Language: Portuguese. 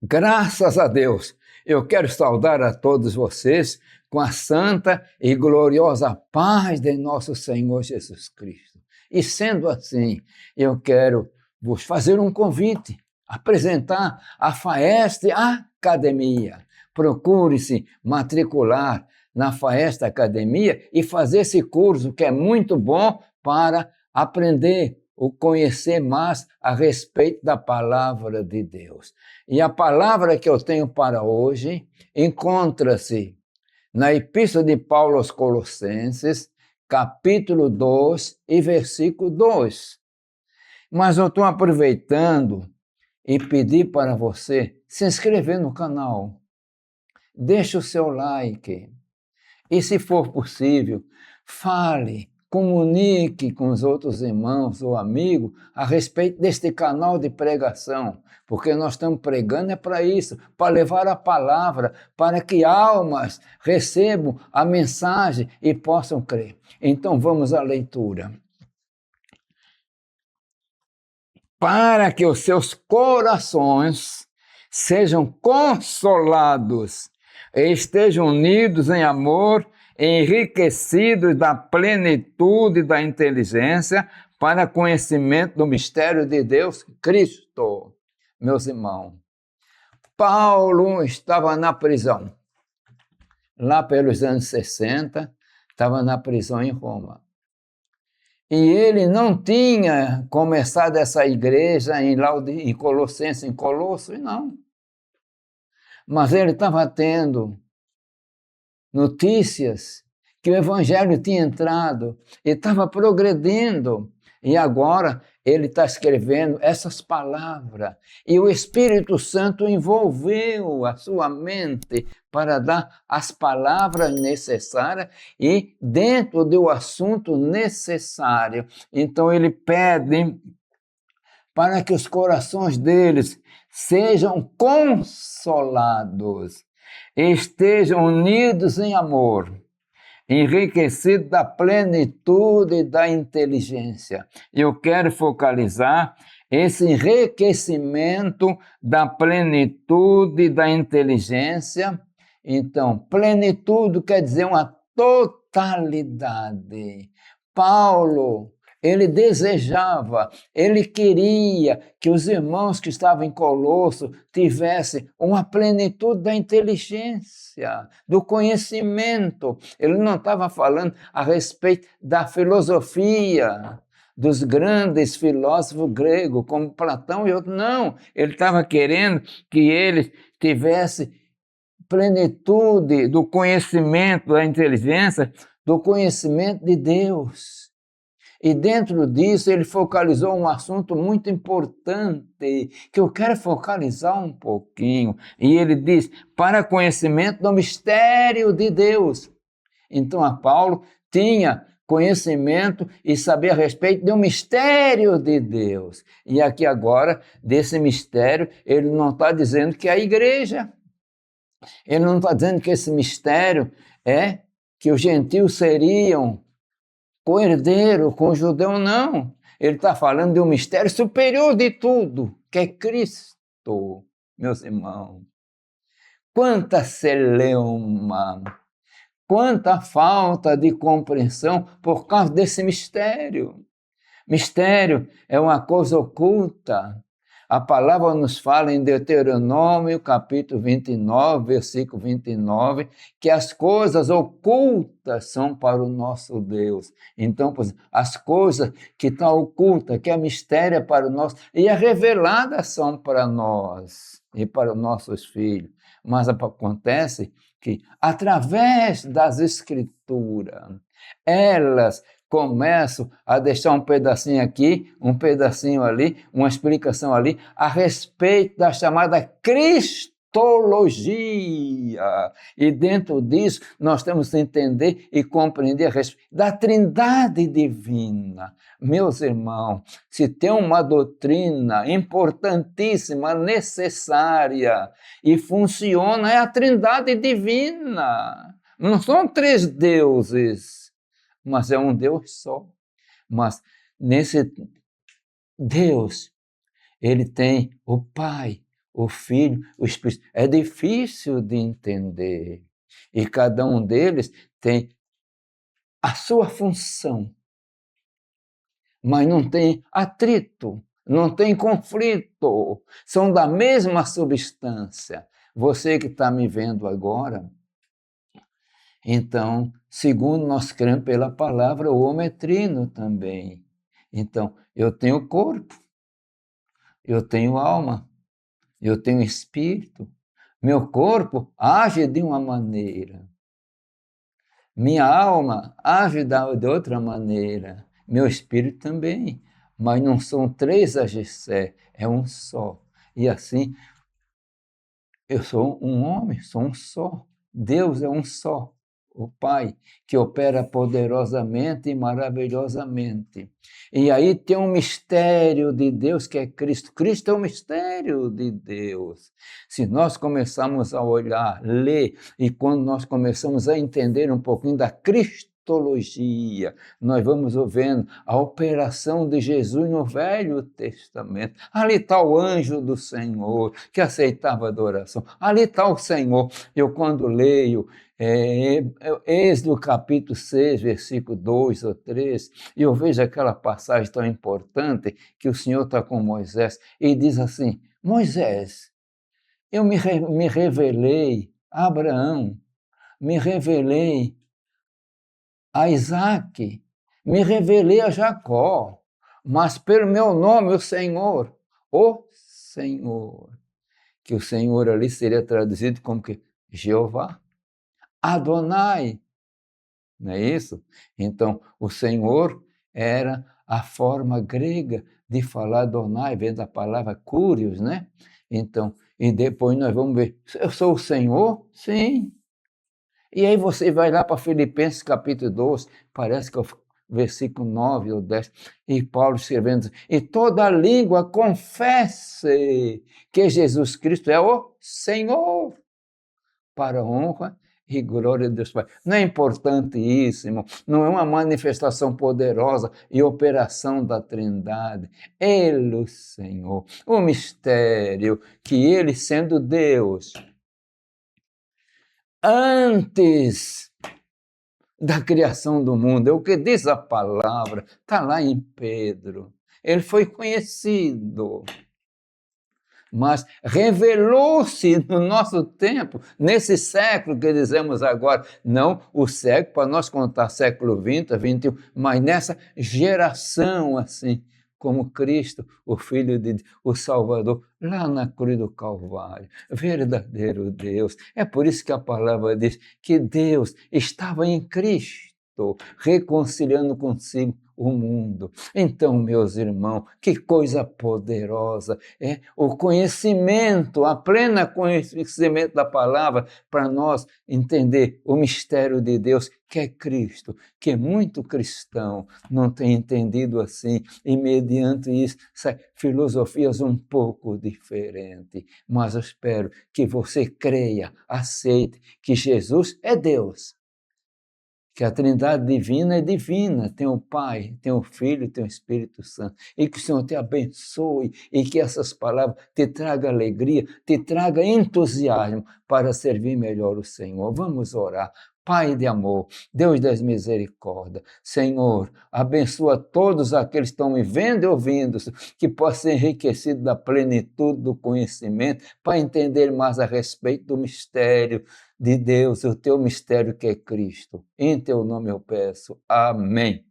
Graças a Deus, eu quero saudar a todos vocês com a santa e gloriosa paz de nosso Senhor Jesus Cristo. E sendo assim, eu quero vos fazer um convite, apresentar a Faeste Academia. Procure-se matricular na Faeste Academia e fazer esse curso que é muito bom para aprender ou conhecer mais a respeito da palavra de Deus. E a palavra que eu tenho para hoje encontra-se na Epístola de Paulo aos Colossenses, capítulo 2 e versículo 2. Mas eu estou aproveitando e pedir para você se inscrever no canal. Deixe o seu like. E, se for possível, fale, comunique com os outros irmãos ou amigos a respeito deste canal de pregação, porque nós estamos pregando é para isso, para levar a palavra, para que almas recebam a mensagem e possam crer. Então vamos à leitura. Para que os seus corações sejam consolados e estejam unidos em amor, enriquecidos da plenitude da inteligência para conhecimento do mistério de Deus, Cristo. Meus irmãos, Paulo estava na prisão. Lá pelos anos 60, estava na prisão em Roma. E ele não tinha começado essa igreja em Colossenses, em Colossos, não. Mas ele estava tendo notícias que o evangelho tinha entrado e estava progredindo. E agora ele está escrevendo essas palavras. E o Espírito Santo envolveu a sua mente para dar as palavras necessárias e dentro do assunto necessário. Então ele pede para que os corações deles sejam consolados, estejam unidos em amor, enriquecidos da plenitude da inteligência. Eu quero focalizar esse enriquecimento da plenitude da inteligência. Então, plenitude quer dizer uma totalidade. Paulo, ele desejava, ele queria que os irmãos que estavam em Colosso tivessem uma plenitude da inteligência, do conhecimento. Ele não estava falando a respeito da filosofia, dos grandes filósofos gregos, como Platão e outros. Não, ele estava querendo que eles tivessem plenitude do conhecimento da inteligência, do conhecimento de Deus. E dentro disso ele focalizou um assunto muito importante, que eu quero focalizar um pouquinho. E ele diz, para conhecimento do mistério de Deus. Então a Paulo tinha conhecimento e saber a respeito do mistério de Deus. E aqui agora, desse mistério, ele não está dizendo que é a igreja. Ele não está dizendo que esse mistério é que os gentios seriam co-herdeiro com o judeu, não. Ele está falando de um mistério superior de tudo, que é Cristo, meus irmãos. Quanta celeuma, quanta falta de compreensão por causa desse mistério. Mistério é uma coisa oculta. A palavra nos fala em Deuteronômio, capítulo 29, versículo 29, que as coisas ocultas são para o nosso Deus. Então, as coisas que estão ocultas, que é mistério para o nosso, e as reveladas são para nós e para os nossos filhos. Mas acontece que, através das Escrituras, elas começo a deixar um pedacinho aqui, um pedacinho ali, uma explicação ali, a respeito da chamada Cristologia. E dentro disso, nós temos que entender e compreender a respeito da Trindade Divina. Meus irmãos, se tem uma doutrina importantíssima, necessária e funciona, é a Trindade Divina. Não são três deuses, mas é um Deus só. Mas nesse Deus, ele tem o Pai, o Filho, o Espírito. É difícil de entender. E cada um deles tem a sua função, mas não tem atrito, não tem conflito. São da mesma substância. Você que está me vendo agora, então, segundo nós cremos pela palavra, o homem é trino também. Então, eu tenho corpo, eu tenho alma, eu tenho espírito. Meu corpo age de uma maneira, minha alma age de outra maneira, meu espírito também. Mas não são três agissé, é um só. E assim, eu sou um homem, sou um só. Deus é um só. O Pai, que opera poderosamente e maravilhosamente. E aí tem um mistério de Deus que é Cristo. Cristo é um mistério de Deus. Se nós começarmos a olhar, ler, e quando nós começamos a entender um pouquinho da cristologia, nós vamos vendo a operação de Jesus no Velho Testamento. Ali está o anjo do Senhor, que aceitava adoração. Ali está o Senhor. Eu, quando leio Êxodo capítulo 6, versículo 2 ou 3, e eu vejo aquela passagem tão importante que o Senhor está com Moisés e diz assim: Moisés, eu me revelei a Abraão, me revelei a Isaac, me revelei a Jacó, mas pelo meu nome, o Senhor, que o Senhor ali seria traduzido como que Jeová, Adonai, não é isso? Então, o Senhor era a forma grega de falar Adonai, vem da palavra Curios, né? Então, e depois nós vamos ver, eu sou o Senhor? Sim. E aí você vai lá para Filipenses capítulo 12, parece que é o versículo 9 ou 10, e Paulo escrevendo, e toda língua confesse que Jesus Cristo é o Senhor, para a honra e glória de Deus Pai. Não é importantíssimo, não é uma manifestação poderosa e operação da Trindade. Ele, o Senhor, o mistério que ele, sendo Deus, antes da criação do mundo, é o que diz a palavra, está lá em Pedro. Ele foi conhecido, mas revelou-se no nosso tempo, nesse século que dizemos agora, não o século, para nós contar século XX, XXI, mas nessa geração assim, como Cristo, o Filho de Deus, o Salvador, lá na cruz do Calvário, verdadeiro Deus. É por isso que a palavra diz que Deus estava em Cristo, reconciliando consigo o mundo. Então, meus irmãos, que coisa poderosa é o conhecimento, a plena conhecimento da palavra, para nós entender o mistério de Deus, que é Cristo, que muito cristão não tem entendido assim, e mediante isso saem filosofias um pouco diferentes. Mas eu espero que você creia, aceite que Jesus é Deus, que a Trindade divina é divina, tem o Pai, tem o Filho, tem o Espírito Santo, e que o Senhor te abençoe, e que essas palavras te tragam alegria, te tragam entusiasmo para servir melhor o Senhor. Vamos orar. Pai de amor, Deus das misericórdias, Senhor, abençoa todos aqueles que estão me vendo e ouvindo, que possam ser enriquecidos da plenitude do conhecimento, para entender mais a respeito do mistério de Deus, o teu mistério que é Cristo. Em teu nome eu peço. Amém.